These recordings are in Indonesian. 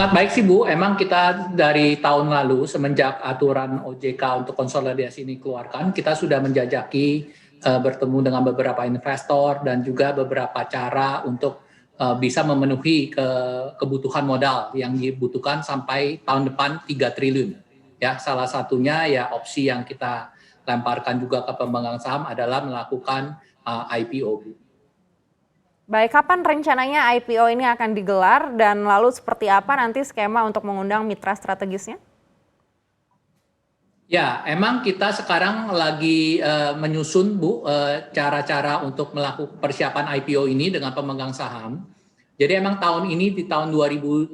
Sangat baik sih Bu, emang kita dari tahun lalu semenjak aturan OJK untuk konsolidasi ini keluarkan, kita sudah menjajaki bertemu dengan beberapa investor dan juga beberapa cara untuk bisa memenuhi kebutuhan modal yang dibutuhkan sampai tahun depan 3 triliun. Ya, salah satunya ya opsi yang kita lemparkan juga ke pemegang saham adalah melakukan IPO Bu. Baik, kapan rencananya IPO ini akan digelar dan lalu seperti apa nanti skema untuk mengundang mitra strategisnya? Ya, emang kita sekarang lagi menyusun Bu cara-cara untuk melakukan persiapan IPO ini dengan pemegang saham. Jadi emang tahun ini di tahun 2021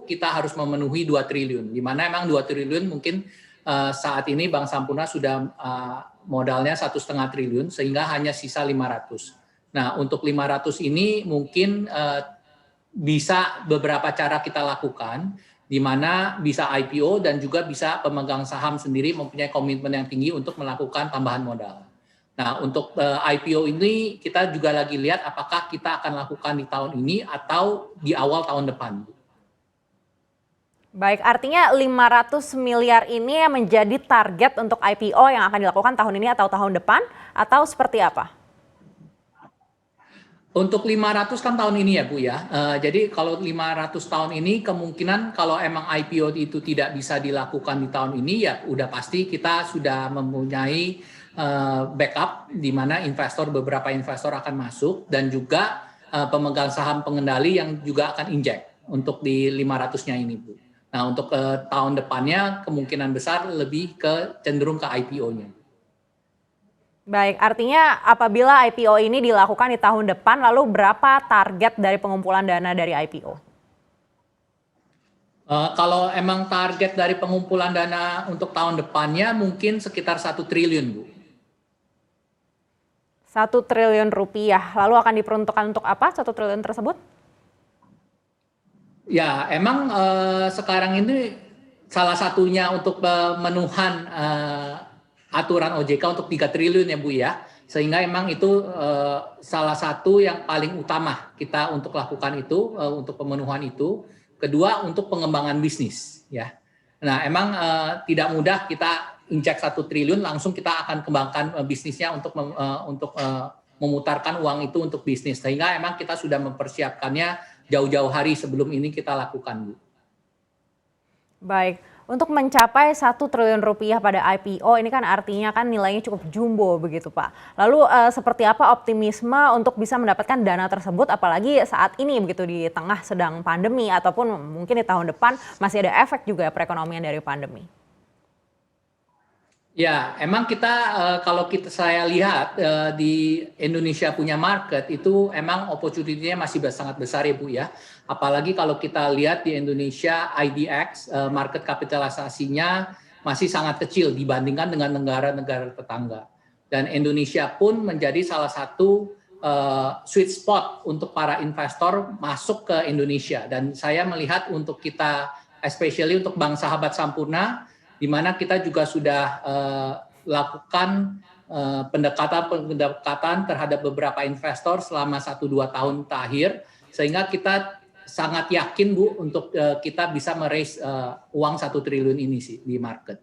kita harus memenuhi 2 triliun. Di mana emang 2 triliun mungkin saat ini Bank Sampurna sudah modalnya 1,5 triliun sehingga hanya sisa 500. Nah, untuk 500 ini mungkin bisa beberapa cara kita lakukan, di mana bisa IPO dan juga bisa pemegang saham sendiri mempunyai komitmen yang tinggi untuk melakukan tambahan modal. Nah, untuk IPO ini kita juga lagi lihat apakah kita akan lakukan di tahun ini atau di awal tahun depan. Baik, artinya 500 miliar ini menjadi target untuk IPO yang akan dilakukan tahun ini atau tahun depan, atau seperti apa? Untuk 500 kan tahun ini ya Bu ya. Jadi kalau 500 tahun ini kemungkinan kalau emang IPO itu tidak bisa dilakukan di tahun ini ya udah pasti kita sudah mempunyai backup di mana beberapa investor akan masuk dan juga pemegang saham pengendali yang juga akan injek untuk di 500-nya ini Bu. Nah untuk tahun depannya kemungkinan besar lebih cenderung ke IPO-nya. Baik, artinya apabila IPO ini dilakukan di tahun depan, lalu berapa target dari pengumpulan dana dari IPO? Kalau emang target dari pengumpulan dana untuk tahun depannya mungkin sekitar 1 triliun, Bu. 1 triliun rupiah, lalu akan diperuntukkan untuk apa 1 triliun tersebut? Ya, emang sekarang ini salah satunya untuk pemenuhan aturan OJK untuk 3 triliun ya Bu ya. Sehingga emang itu salah satu yang paling utama kita untuk lakukan itu, untuk pemenuhan itu. Kedua untuk pengembangan bisnis ya. Nah emang tidak mudah kita injek 1 triliun langsung kita akan kembangkan bisnisnya untuk memutarkan uang itu untuk bisnis. Sehingga emang kita sudah mempersiapkannya jauh-jauh hari sebelum ini kita lakukan Bu. Baik. Untuk mencapai 1 triliun rupiah pada IPO ini kan artinya kan nilainya cukup jumbo begitu Pak. Lalu seperti apa optimisme untuk bisa mendapatkan dana tersebut apalagi saat ini begitu di tengah sedang pandemi ataupun mungkin di tahun depan masih ada efek juga perekonomian dari pandemi? Ya, emang kita kalau saya lihat di Indonesia punya market itu emang opportunity-nya masih sangat besar ya Bu ya. Apalagi kalau kita lihat di Indonesia IDX market kapitalisasinya masih sangat kecil dibandingkan dengan negara-negara tetangga. Dan Indonesia pun menjadi salah satu sweet spot untuk para investor masuk ke Indonesia. Dan saya melihat untuk kita, especially untuk Bank Sahabat Sampurna, di mana kita juga sudah lakukan pendekatan terhadap beberapa investor selama 1-2 tahun terakhir, sehingga kita sangat yakin Bu untuk kita bisa meraise uang 1 triliun ini sih di market.